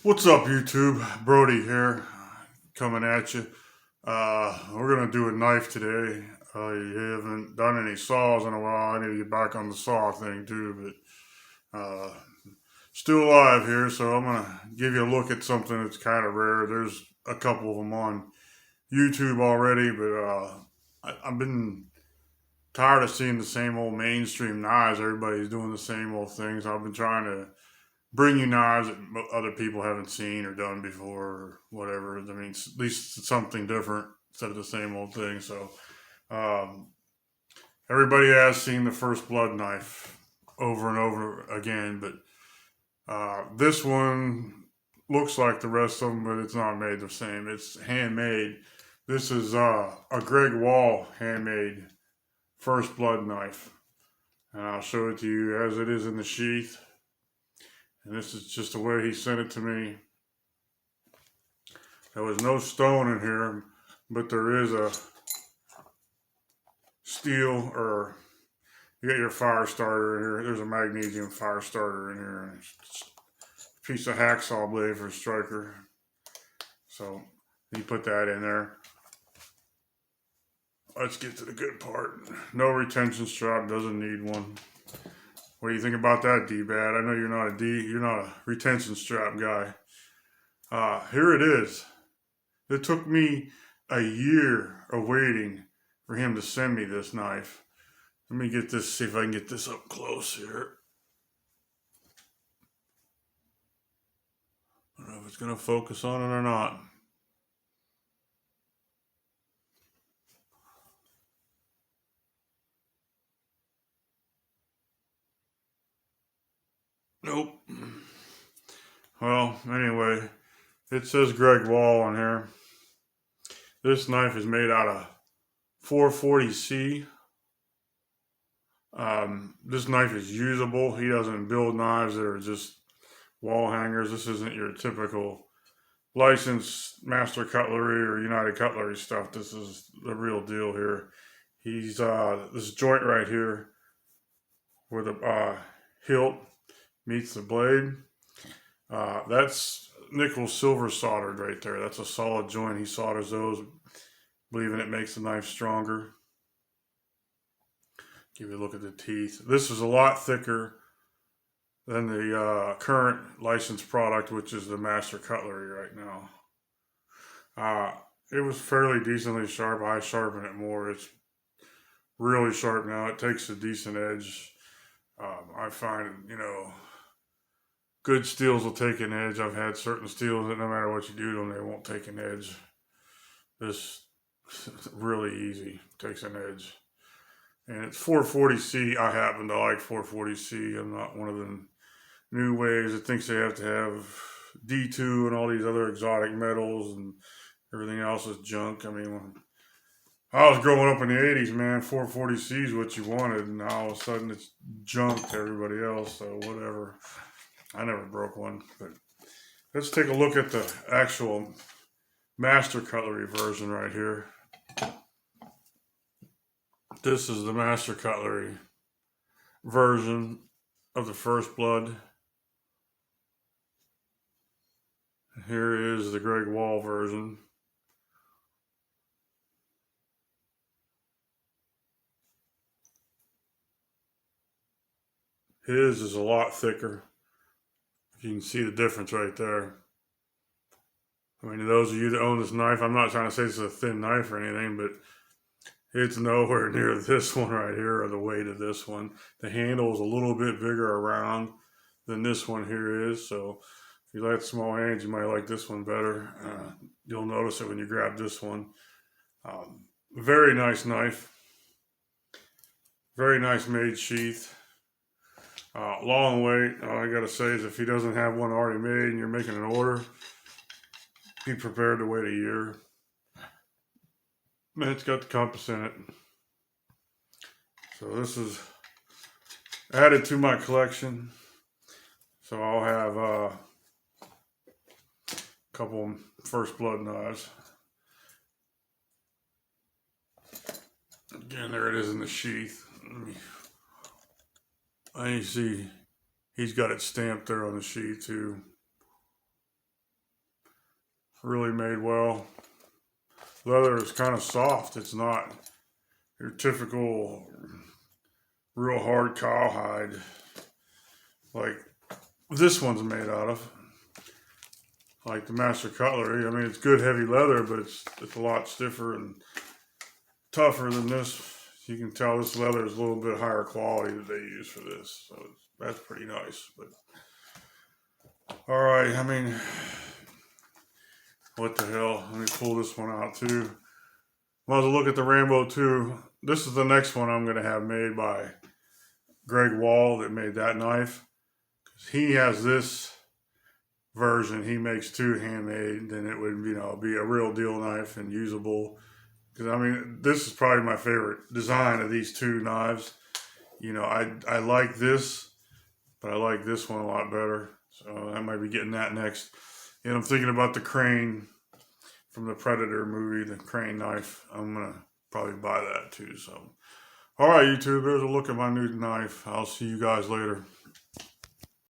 What's up, YouTube? Brody here, coming at you. We're gonna do a knife today. I haven't done any saws in a while. I need to get back on the saw thing too, but still alive here. So I'm gonna give you a look at something that's kind of rare. There's a couple of them on YouTube already, but I've been tired of seeing the same old mainstream knives. Everybody's doing the same old things. I've been trying to bring you knives that other people haven't seen or done before or whatever. I mean, at least it's something different instead of the same old thing. So, um, everybody has seen the First Blood knife over and over again, but this one looks like the rest of them, but it's not made the same. It's handmade. This is a Greg Wall handmade First Blood knife, and I'll show it to you as it is in the sheath. And this is just the way he sent it to me. There was no stone in here, but there is a steel, or you got your fire starter in here. There's a magnesium fire starter in here. And it's a piece of hacksaw blade for a striker. So you put that in there. Let's get to the good part. No retention strap, doesn't need one. What do you think about that, D-Bad? I know you're not a retention strap guy. Here it is. It took me a year of waiting for him to send me this knife. Let me get this, see if I can get this up close here. I don't know if it's going to focus on it or not. Nope. Well, anyway, it says Greg Wall on here. This knife is made out of 440C. This knife is usable. He doesn't build knives that are just wall hangers. This isn't your typical licensed Master Cutlery or United Cutlery stuff. This is the real deal here. He's this joint right here where the hilt meets the blade. That's nickel silver soldered right there. That's a solid joint. He solders those, believing it makes the knife stronger. Give you a look at the teeth. This is a lot thicker than the current licensed product, which is the Master Cutlery right now. It was fairly decently sharp. I sharpen it more. It's really sharp now. It takes a decent edge. I find, good steels will take an edge. I've had certain steels that no matter what you do to them, they won't take an edge. This is really easy. Takes an edge. And it's 440C. I happen to like 440C. I'm not one of them new waves that thinks they have to have D2 and all these other exotic metals and everything else is junk. I mean, when I was growing up in the 80s, man, 440C is what you wanted, and now all of a sudden it's junk to everybody else, so whatever. I never broke one, but let's take a look at the actual Master Cutlery version right here. This is the Master Cutlery version of the First Blood. Here is the Greg Wall version. His is a lot thicker. You can see the difference right there. I mean, those of you that own this knife, I'm not trying to say it's a thin knife or anything, but it's nowhere near this one right here or the weight of this one. The handle is a little bit bigger around than this one here is. So if you like small hands, you might like this one better. You'll notice it when you grab this one. Very nice knife. Very nice made sheath. Long wait. All I gotta say is if he doesn't have one already made and you're making an order, be prepared to wait a year. Man, it's got the compass in it. So this is added to my collection. So I'll have a couple First Blood knives. Again, there it is in the sheath. I see he's got it stamped there on the sheath too. really made well. Leather is kind of soft. It's not your typical real hard cowhide like this one's made out of. Like the Master Cutlery. I mean, it's good heavy leather, but it's a lot stiffer and tougher than this. You can tell this leather is a little bit higher quality that they use for this. So that's pretty nice. But all right, I mean, what the hell? Let me pull this one out too. Might as well look at the Rambo too. This is the next one I'm going to have made by Greg Wall that made that knife. He has this version. He makes two handmade. Then it would, be a real deal knife and usable. Because I mean, this is probably my favorite design of these two knives. I like this, but I like this one a lot better. So I might be getting that next. And I'm thinking about the Crane from the Predator movie, the Crane knife. I'm going to probably buy that too. So, all right, YouTube, there's a look at my new knife. I'll see you guys later.